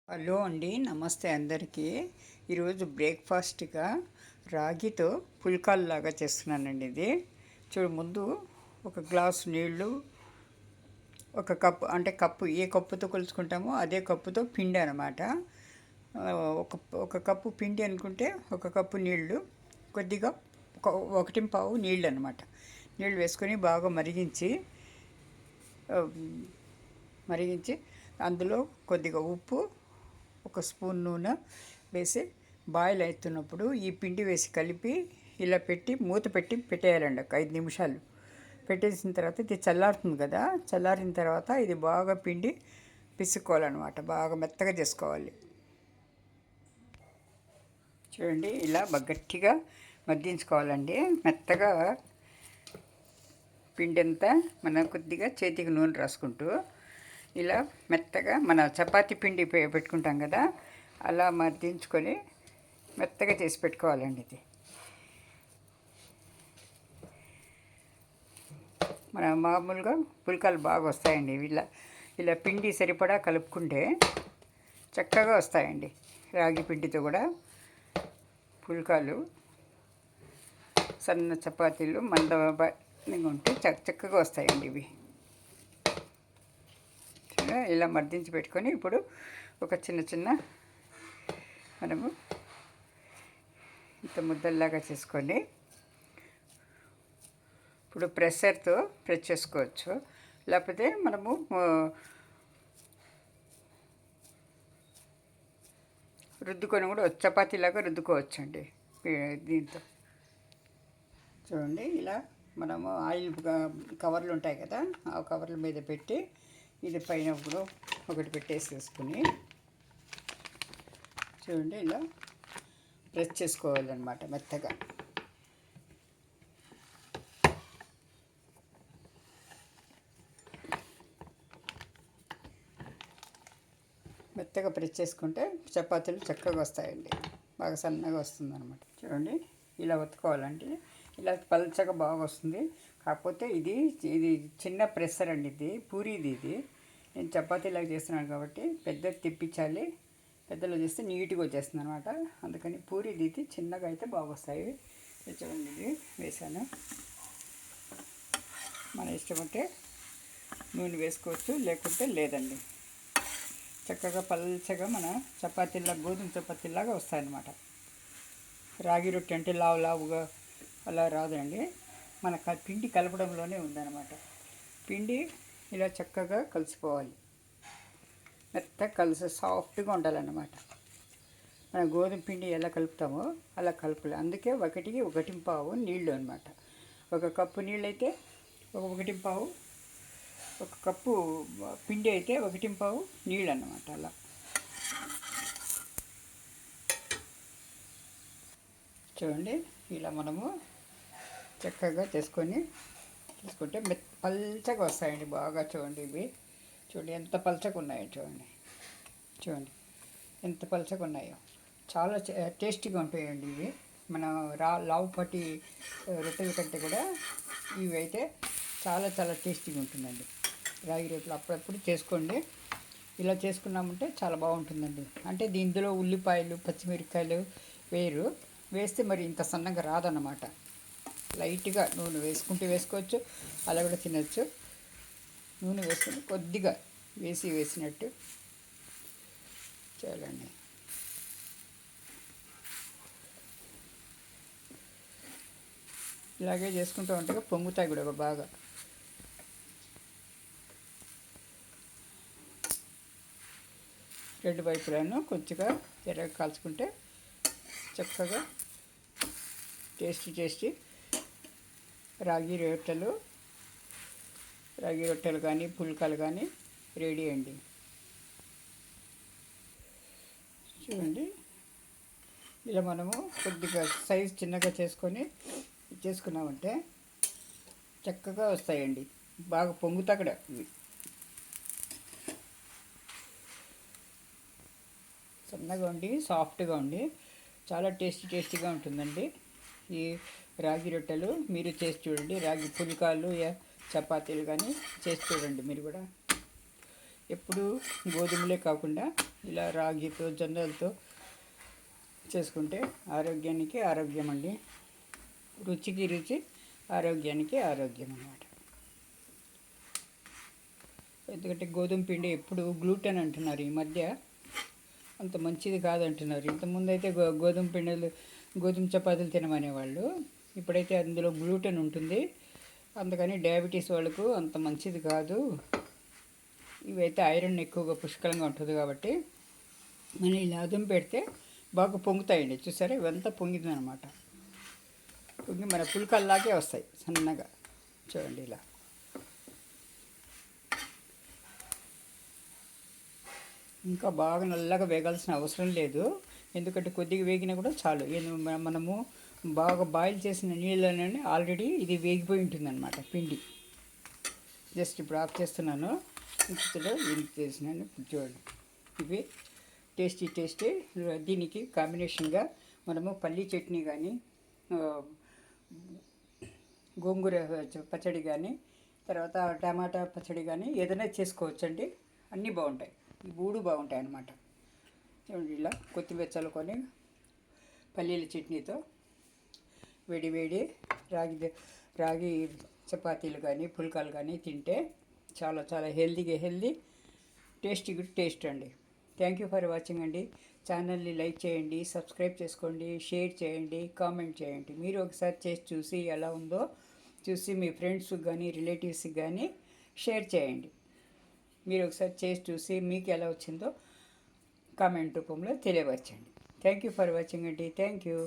Hello అండి, నమస్తే అందరికీ. ఈరోజు బ్రేక్ఫాస్ట్గా రాగితో పుల్కాల్లాగా చేస్తున్నానండి. ఇది ముందు ఒక గ్లాసు నీళ్ళు, ఒక కప్పు, అంటే కప్పు ఏ కప్పుతో కొలుచుకుంటామో అదే కప్పుతో పిండి అనమాట. ఒక ఒక కప్పు పిండి అనుకుంటే ఒక కప్పు నీళ్ళు, కొద్దిగా ఒకటి పావు నీళ్ళు అనమాట. నీళ్ళు వేసుకొని బాగా మరిగించి అందులో కొద్దిగా ఉప్పు, ఒక స్పూన్ నూనె వేసి బాయిల్ అవుతున్నప్పుడు ఈ పిండి వేసి కలిపి ఇలా పెట్టి మూత పెట్టి పెట్టేయాలండి. ఒక 5 నిమిషాలు పెట్టేసిన తర్వాత ఇది చల్లారుతుంది కదా. చల్లారిన తర్వాత ఇది బాగా పిండి పిసుకోవాలన్నమాట. బాగా మెత్తగా చేసుకోవాలి. చూడండి, ఇలా గట్టిగా మగ్గించుకోవాలండి. మెత్తగా పిండి అంతా మనం కొద్దిగా చేతికి నూనె రాసుకుంటూ ఇలా మెత్తగా మన చపాతీ పిండి పెట్టుకుంటాం కదా, అలా మర్దించుకొని మెత్తగా చేసి పెట్టుకోవాలండి. ఇది మన మామూలుగా పుల్కాలు బాగా వస్తాయండి. ఇలా పిండి సరిపడా కలుపుకుంటే చక్కగా వస్తాయండి. రాగి పిండితో కూడా పుల్కాలు, సన్న చపాతీలు మందంగా ఉంటే చక్కగా వస్తాయండి. ఇవి ఇలా మర్దించి పెట్టుకొని ఇప్పుడు ఒక చిన్న మనము ఇంత ముద్దల్లాగా చేసుకొని ఇప్పుడు ప్రెషర్తో ప్రెస్ చేసుకోవచ్చు. లేకపోతే మనము రుద్దుకొని కూడా చపాతీలాగా రుద్దుకోవచ్చు అండి. దీంతో చూడండి, ఇలా మనము ఆయిల్ కవర్లు ఉంటాయి కదా, ఆ కవర్ల మీద పెట్టి ఇది పైన కూడా ఒకటి పెట్టేసేసుకుని చూడండి, ఇలా ప్రెస్ చేసుకోవాలన్నమాట. మెత్తగా ప్రెస్ చేసుకుంటే చపాతీలు చక్కగా వస్తాయండి. బాగా సన్నగా వస్తుందన్నమాట. చూడండి, ఇలా ఒత్తుకోవాలంటే ఇలా పల్చగా బాగా వస్తుంది. కాకపోతే ఇది చిన్న ప్రెషర్ అండి. ఇది పూరీది. నేను చపాతీలాగా చేస్తున్నాను కాబట్టి పెద్దది తిప్పించాలి. పెద్దలో చేస్తే నీట్గా వచ్చేస్తుంది అనమాట. అందుకని పూరీది చిన్నగా అయితే బాగా వస్తాయి. చూడండి, ఇది వేసాను. మన ఇష్టం ఉంటే నూనె వేసుకోవచ్చు, లేకుంటే లేదండి. చక్కగా పల్చగా మన చపాతీలా, గోధుమ చపాతీలాగా వస్తాయన్నమాట. రాగి రొట్టె అంటే లావుగా అలా రాదండి. మన పిండి కలపడంలోనే ఉందన్నమాట. పిండి ఇలా చక్కగా కలిసిపోవాలి. మెత్తగా సాఫ్ట్గా ఉండాలన్నమాట. మన గోధుమ పిండి ఎలా కలుపుతామో అలా కలపాలి. అందుకే 1 పావు నీళ్ళు అనమాట. ఒక కప్పు నీళ్ళు అయితే 1 పావు, ఒక కప్పు పిండి అయితే 1 పావు నీళ్ళు అన్నమాట. అలా చూడండి, ఇలా మనము చక్కగా తీసుకుంటే పల్చగా వస్తాయండి బాగా. చూడండి, చూడండి ఎంత పల్చగా ఉన్నాయో. చూడండి ఎంత పల్చగా ఉన్నాయో. చాలా టేస్టీగా ఉంటాయండి ఇవి. మన లావుపాటి రొట్టెల కంటే కూడా ఇవి అయితే చాలా టేస్టీగా ఉంటుందండి. రాగి రొట్టెలు అప్పుడప్పుడు చేసుకోండి. ఇలా చేసుకున్నామంటే చాలా బాగుంటుందండి. అంటే దీంట్లో ఉల్లిపాయలు, పచ్చిమిరపకాయలు వేస్తే మరి ఇంత సన్నగా రాదన్నమాట. లైట్గా నూనె వేసుకోవచ్చు, అలా కూడా తినచ్చు. నూనె వేసుకొని కొద్దిగా వేసినట్టు చేయాలండి. ఇలాగే చేసుకుంటూ ఉంటే పొంగుతాయి కూడా బాగా. రెండు వైపులను కొద్దిగా ఎర్రగా కాల్చుకుంటే చక్కగా టేస్టీ రాగి రొట్టెలు కానీ పుల్కాలు కానీ రెడీ అండి. చూడండి, ఇలా మనము కొద్దిగా సైజ్ చిన్నగా చేసుకున్నామంటే చక్కగా వస్తాయండి. బాగా పొంగుతా కూడా ఇవి. సన్నగా ఉండి సాఫ్ట్గా ఉండి చాలా టేస్టీగా ఉంటుందండి ఈ రాగి రొట్టెలు. మీరు చేసి చూడండి. రాగి పుల్కాలు, చపాతీలు కానీ చేసి చూడండి మీరు కూడా. ఎప్పుడు గోధుమలే కాకుండా ఇలా రాగితో జొన్నలతో చేసుకుంటే ఆరోగ్యానికి ఆరోగ్యం అండి. రుచికి రుచి, ఆరోగ్యానికి ఆరోగ్యం అన్నమాట. ఎందుకంటే గోధుమ పిండి ఎప్పుడు గ్లూటెన్ అంటున్నారు, ఈ మధ్య అంత మంచిది కాదంటున్నారు. ఇంతకుముందు అయితే గోధుమ పిండిలు, గోధుమ చపాతీలు తినమనేవాళ్ళు. ఇప్పుడైతే అందులో గ్లూటెన్ ఉంటుంది, అందుకని డయాబెటీస్ వాళ్ళకు అంత మంచిది కాదు. ఇవైతే ఐరన్ ఎక్కువగా పుష్కలంగా ఉంటుంది కాబట్టి మనం ఇలా అదుం పెడితే బాగా పొంగుతాయండి. చూసారా, ఇవంతా పొంగిందనమాట. పొంగి మన పుల్కల్లాగే వస్తాయి సన్నగా. చూడండి ఇలా. ఇంకా బాగా నల్లగా వేగాల్సిన అవసరం లేదు, ఎందుకంటే కొద్దిగా వేగినా కూడా చాలు. మనము బాగా బాయిల్ చేసిన నీళ్ళలోనే ఆల్రెడీ ఇది వేగిపోయి ఉంటుందన్నమాట పిండి. జస్ట్ ఇప్పుడు ఆఫ్ చేస్తున్నాను, ఇంతలో ఇంత చేసినాను. చూడండి, ఇవి టేస్టీ. దీనికి కాంబినేషన్గా మనము పల్లీ చట్నీ కానీ, గోంగూర పచ్చడి కానీ, తర్వాత టమాటా పచ్చడి కానీ ఏదైనా చేసుకోవచ్చండి. అన్నీ బాగుంటాయి, ఈ మూడు బాగుంటాయి అన్నమాట. చూడండి, ఇలా కొత్తిమీర చల్లుకొని పల్లీల చట్నీతో వేడి వేడి రాగి చపాతీలు కానీ పుల్కాలు కానీ తింటే చాలా చాలా హెల్దీ, టేస్ట్ అండి. థ్యాంక్ యూ ఫర్ వాచింగ్ అండి. ఛానల్ని లైక్ చేయండి, సబ్స్క్రైబ్ చేసుకోండి, షేర్ చేయండి, కామెంట్ చేయండి. మీరు ఒకసారి చేసి చూసి ఎలా ఉందో చూసి మీ ఫ్రెండ్స్కి కానీ రిలేటివ్స్కి కానీ షేర్ చేయండి. మీరు ఒకసారి చేసి చూసి మీకు ఎలా వచ్చిందో కామెంట్ రూపంలో తెలియవచ్చండి. థ్యాంక్ యూ ఫర్ వాచింగ్ అండి. Thank you.